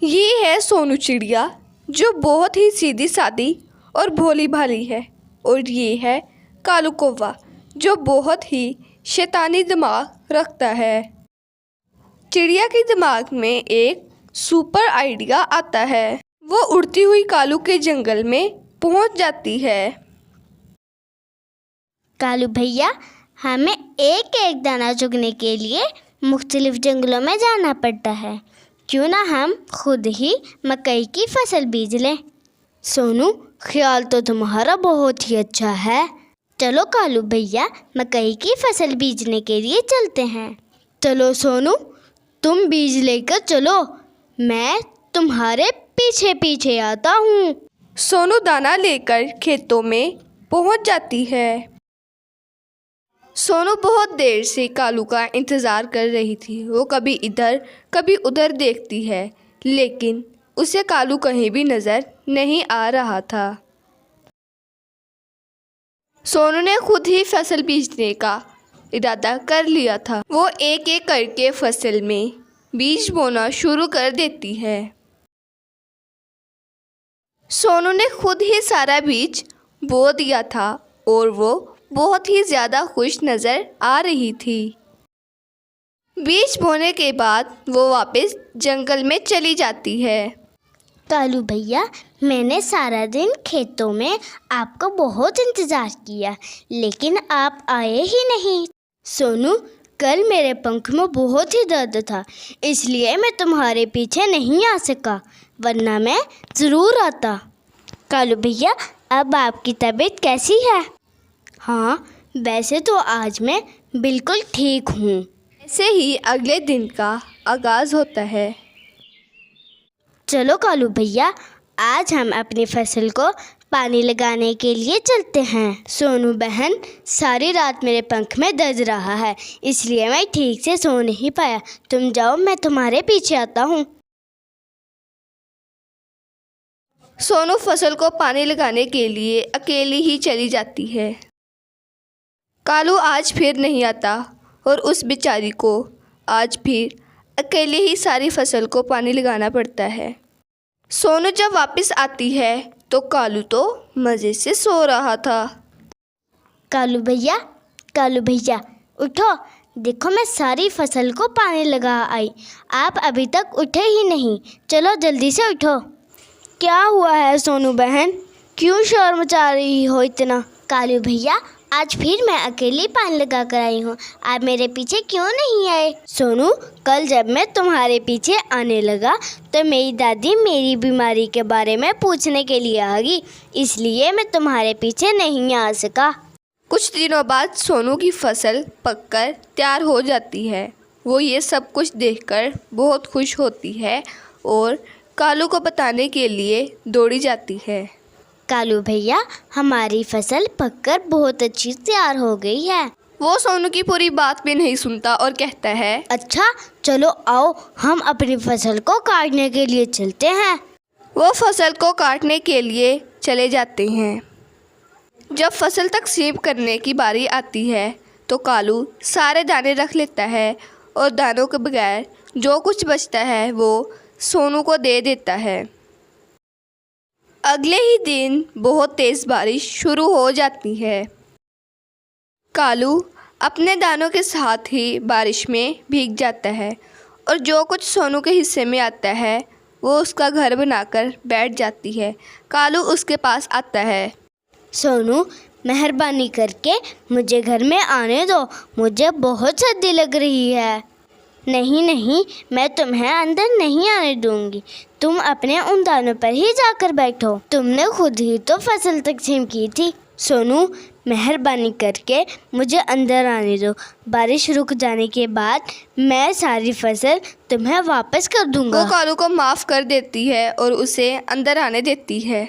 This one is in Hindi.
ये है सोनू चिड़िया, जो बहुत ही सीधी सादी और भोली भाली है। और ये है कालू कौवा, जो बहुत ही शैतानी दिमाग रखता है। चिड़िया के दिमाग में एक सुपर आइडिया आता है। वो उड़ती हुई कालू के जंगल में पहुंच जाती है। कालू भैया, हमें एक एक दाना चुगने के लिए मुख्तलिफ जंगलों में जाना पड़ता है। क्यों ना हम खुद ही मकई की फसल बीज लें। सोनू, ख्याल तो तुम्हारा बहुत ही अच्छा है। चलो कालू भैया, मकई की फसल बीजने के लिए चलते हैं। चलो सोनू, तुम बीज लेकर चलो, मैं तुम्हारे पीछे पीछे आता हूँ। सोनू दाना लेकर खेतों में पहुंच जाती है। सोनू बहुत देर से कालू का इंतज़ार कर रही थी। वो कभी इधर कभी उधर देखती है, लेकिन उसे कालू कहीं भी नज़र नहीं आ रहा था। सोनू ने खुद ही फसल बीजने का इरादा कर लिया था। वो एक एक करके फसल में बीज बोना शुरू कर देती है। सोनू ने खुद ही सारा बीज बो दिया था और वो बहुत ही ज़्यादा खुश नज़र आ रही थी। बीज बोने के बाद वो वापस जंगल में चली जाती है। कालू भैया, मैंने सारा दिन खेतों में आपका बहुत इंतज़ार किया, लेकिन आप आए ही नहीं। सोनू, कल मेरे पंख में बहुत ही दर्द था, इसलिए मैं तुम्हारे पीछे नहीं आ सका, वरना मैं ज़रूर आता। कालू भैया, अब आपकी तबीयत कैसी है? हाँ, वैसे तो आज मैं बिल्कुल ठीक हूँ। ऐसे ही अगले दिन का आगाज़ होता है। चलो कालू भैया, आज हम अपनी फसल को पानी लगाने के लिए चलते हैं। सोनू बहन, सारी रात मेरे पंख में दर्द रहा है, इसलिए मैं ठीक से सो नहीं पाया। तुम जाओ, मैं तुम्हारे पीछे आता हूँ। सोनू फसल को पानी लगाने के लिए अकेली ही चली जाती है। कालू आज फिर नहीं आता और उस बेचारी को आज फिर अकेले ही सारी फसल को पानी लगाना पड़ता है। सोनू जब वापस आती है तो कालू तो मज़े से सो रहा था। कालू भैया उठो, देखो मैं सारी फसल को पानी लगा आई। आप अभी तक उठे ही नहीं, चलो जल्दी से उठो। क्या हुआ है सोनू बहन, क्यों शोर मचा रही हो इतना? कालू भैया, आज फिर मैं अकेली पानी लगा कर आई हूँ, आप मेरे पीछे क्यों नहीं आए? सोनू, कल जब मैं तुम्हारे पीछे आने लगा तो मेरी दादी मेरी बीमारी के बारे में पूछने के लिए आ गई, इसलिए मैं तुम्हारे पीछे नहीं आ सका। कुछ दिनों बाद सोनू की फसल पककर तैयार हो जाती है। वो ये सब कुछ देखकर बहुत खुश होती है और कालू को बताने के लिए दौड़ी जाती है। कालू भैया, हमारी फसल पककर बहुत अच्छी तैयार हो गई है। वो सोनू की पूरी बात भी नहीं सुनता और कहता है, अच्छा चलो आओ, हम अपनी फसल को काटने के लिए चलते हैं। वो फसल को काटने के लिए चले जाते हैं। जब फसल तकसीम करने की बारी आती है तो कालू सारे दाने रख लेता है और दानों के बगैर जो कुछ बचता है वो सोनू को दे देता है। अगले ही दिन बहुत तेज़ बारिश शुरू हो जाती है। कालू अपने दानों के साथ ही बारिश में भीग जाता है और जो कुछ सोनू के हिस्से में आता है वो उसका घर बनाकर बैठ जाती है। कालू उसके पास आता है। सोनू, मेहरबानी करके मुझे घर में आने दो, मुझे बहुत सर्दी लग रही है। नहीं, मैं तुम्हें अंदर नहीं आने दूंगी, तुम अपने उन दानों पर ही जाकर बैठो, तुमने खुद ही तो फसल तकसीम की थी। सोनू, मेहरबानी करके मुझे अंदर आने दो, बारिश रुक जाने के बाद मैं सारी फसल तुम्हें वापस कर दूंगा। वो कालू को माफ़ कर देती है और उसे अंदर आने देती है।